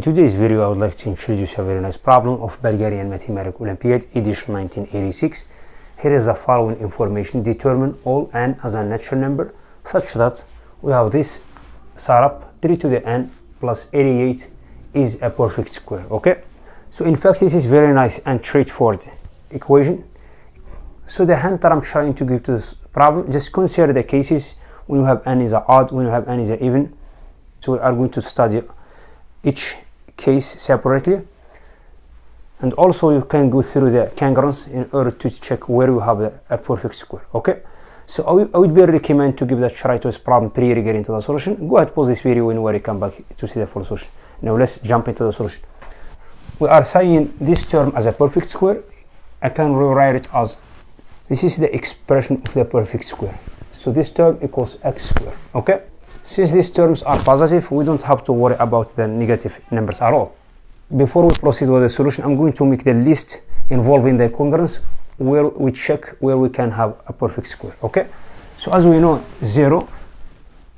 In today's video, I would like to introduce a very nice problem of Bulgarian Mathematical Olympiad edition 1986. Here is the following information. Determine all n as a natural number such that we have this setup 3 to the n plus 88 is a perfect square. Okay, so in fact this is very nice and straightforward equation. So the hint that I'm trying to give to this problem, just consider the cases when you have n is a odd, when you have n is a even. So we are going to study each case separately, and also you can go through the congruence in order to check where you have a perfect square. Okay, so I would be recommend to give that try to this problem prior to getting to the solution. Go ahead, pause this video when you come back to see the full solution. Now let's jump into the solution. We are saying this term as a perfect square. I can rewrite it as this is the expression of the perfect square. So this term equals x squared. Okay, since these terms are positive, we don't have to worry about the negative numbers at all. Before we proceed with the solution, I'm going to make the list involving the congruence where we check where we can have a perfect square. Okay, so as we know, 0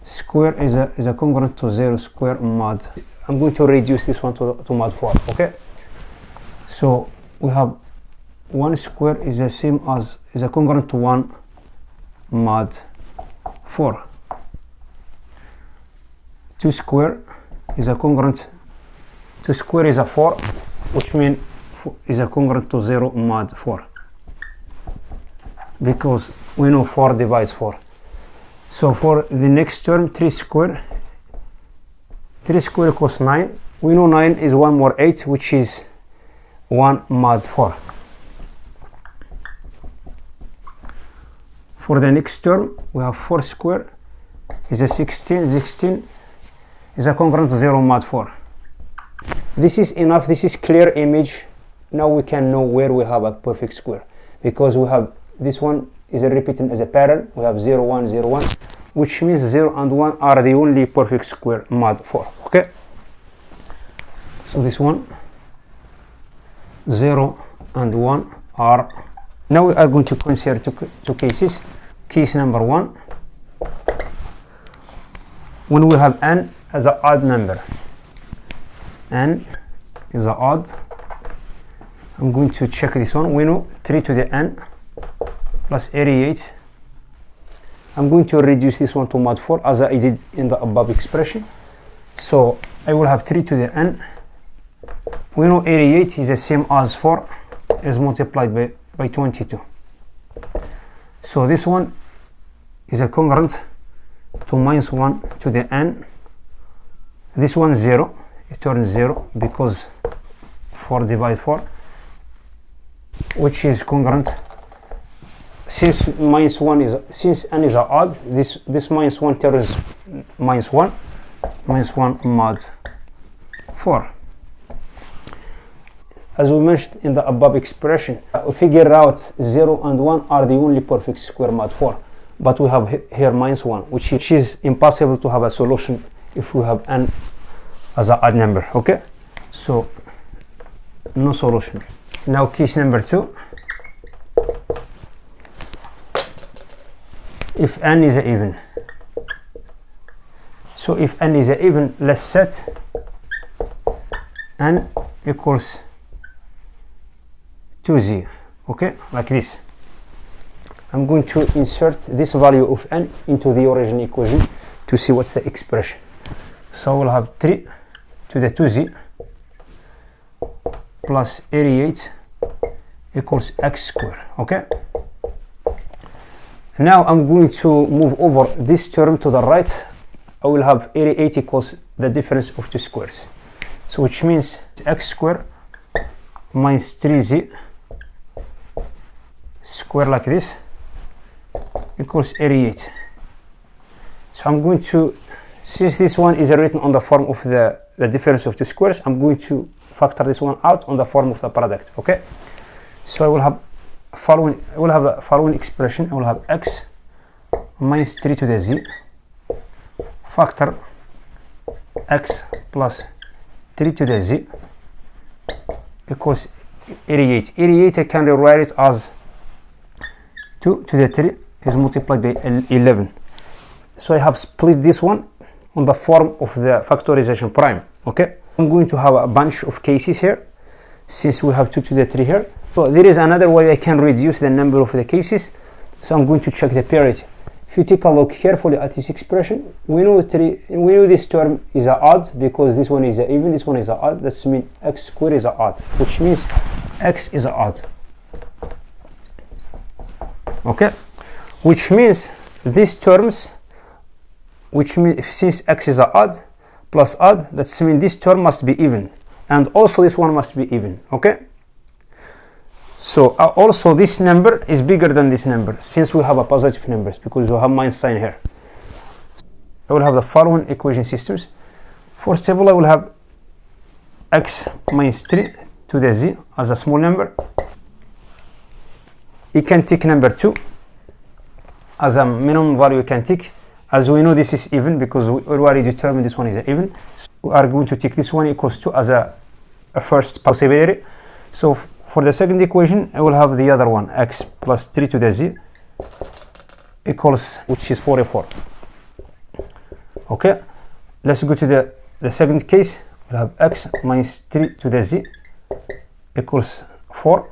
square is a congruent to 0 square mod. I'm going to reduce this one to mod 4. Okay, so we have 1 square is the same as is a congruent to 1 mod 4. 2 square is a congruent, 2 square is a 4, which means is a congruent to 0 mod 4, because we know 4 divides 4. So for the next term, 3 square equals 9. We know 9 is 1 more 8, which is 1 mod 4. For the next term, we have 4 square is a 16. 16 is a congruent to 0 mod 4. This is enough. This is clear image. Now we can know where we have a perfect square, because we have this one is repeating as a pattern. We have 0 1 0 1, which means 0 and 1 are the only perfect square mod 4. Okay, so this one 0 and 1 are. Now we are going to consider two cases. Case number 1, when we have n as an odd number, n is an odd, I'm going to check this one. We know 3 to the n plus 88. I'm going to reduce this one to mod 4 as I did in the above expression. So I will have 3 to the n. We know 88 is the same as 4 is multiplied by 22. So this one is a congruent to minus 1 to the n. This one 0, it turns 0 because 4 divided 4, which is congruent. Since minus 1 is, since n is odd, this minus 1 turns minus 1 mod 4. As we mentioned in the above expression, we figure out 0 and 1 are the only perfect square mod 4, but we have here minus 1, which is impossible to have a solution if we have n as an odd number. Okay, so no solution. Now case number 2, if n is even. So if n is even, let's set n equals 2z. Okay, like this. I'm going to insert this value of n into the original equation to see what's the expression. So we'll have 3 to the 2z plus 88 equals x squared. Okay, now I'm going to move over this term to the right. I will have 88 equals the difference of two squares, so which means x squared minus 3z square like this equals 88. So I'm going to, since this one is written on the form of the difference of two squares, I'm going to factor this one out on the form of the product. Okay, so I will have the following expression. I will have x minus 3 to the z factor x plus 3 to the z equals 88. 88 I can rewrite it as 2 to the 3 is multiplied by 11. So I have split this one on the form of the factorization prime. Okay, I'm going to have a bunch of cases here, since we have 2 to the 3 here. So there is another way I can reduce the number of the cases. So I'm going to check the parity. If you take a look carefully at this expression, we know this term is a odd because this one is a even, this one is a odd. That means x squared is a odd, which means x is a odd. Okay, which means these terms, which means since x is a odd plus odd, that means this term must be even, and also this one must be even. Okay. So also this number is bigger than this number since we have a positive numbers because we have minus sign here. I will have the following equation systems. First of all, I will have x minus 3 to the z as a small number. You can take number 2 as a minimum value you can take. As we know, this is even because we already determined this one is even. So we are going to take this one equals 2 as a first possibility. So for the second equation, I will have the other one, x plus 3 to the z equals, which is 44. Okay, let's go to the second case. We'll have x minus 3 to the z equals 4.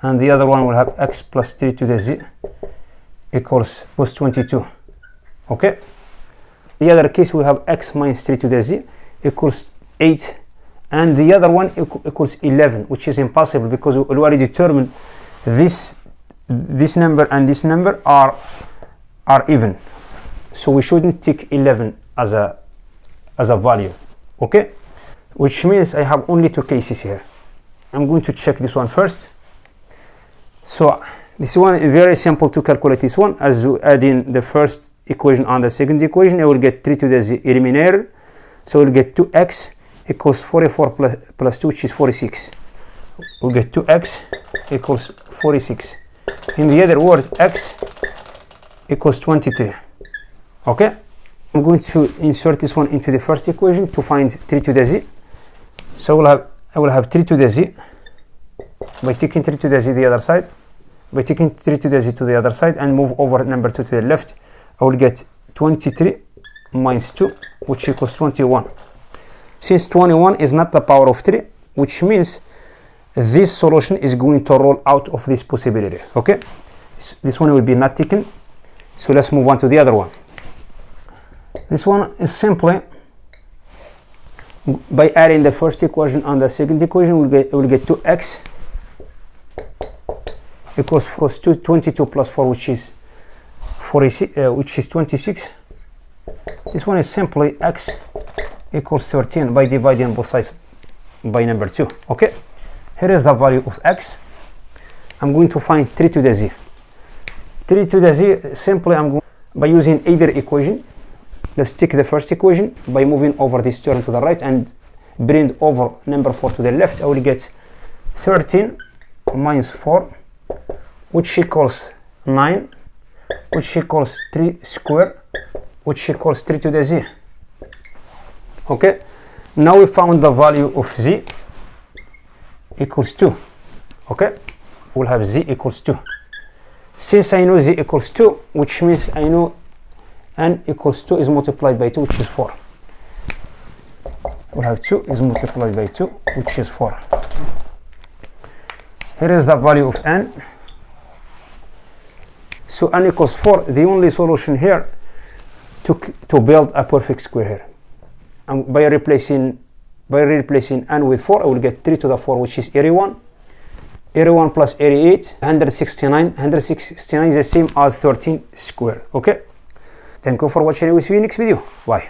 And the other one will have x plus 3 to the z equals 22. Okay, the other case we have x minus 3 to the z equals 8. And the other one equals 11, which is impossible because we already determined this number and this number are even, so we shouldn't take 11 as a value. Okay, which means I have only 2 cases here. I'm going to check this one first. So this one is very simple to calculate. This one, as you add in the first equation and the second equation, I will get 3 to the z eliminator, so we'll get 2x equals 44 plus 2, which is 46. We'll get 2x equals 46. In the other word, x equals 23. Okay, I'm going to insert this one into the first equation to find 3 to the z. So I will have 3 to the z by taking 3 to the z the other side. By taking 3 to the z to the other side and move over number 2 to the left, I will get 23 minus 2, which equals 21. Since 21 is not the power of 3, which means this solution is going to roll out of this possibility. Okay, this one will be not taken. So let's move on to the other one. This one is simply by adding the first equation and the second equation, we'll get 2x equals 22 plus 4, which is 46, which is 26. This one is simply x equals 13 by dividing both sides by number 2. Okay, here is the value of x. I'm going to find 3 to the z. 3 to the z, simply I'm going by using either equation. Let's take the first equation by moving over this term to the right and bring over number 4 to the left. I will get 13 minus 4, which equals 9, which equals 3 squared, which equals 3 to the z. Okay, now we found the value of z equals 2. Okay, we'll have z equals 2. Since I know z equals 2, which means I know n equals 2 is multiplied by 2, which is 4. We'll have 2 is multiplied by 2, which is 4. Here is the value of n. So n equals 4. The only solution here to build a perfect square here. And by replacing n with 4, I will get 3 to the 4, which is 81. 81 plus 88, 169. 169 is the same as 13 squared. Okay, thank you for watching. I will see you next video. Bye.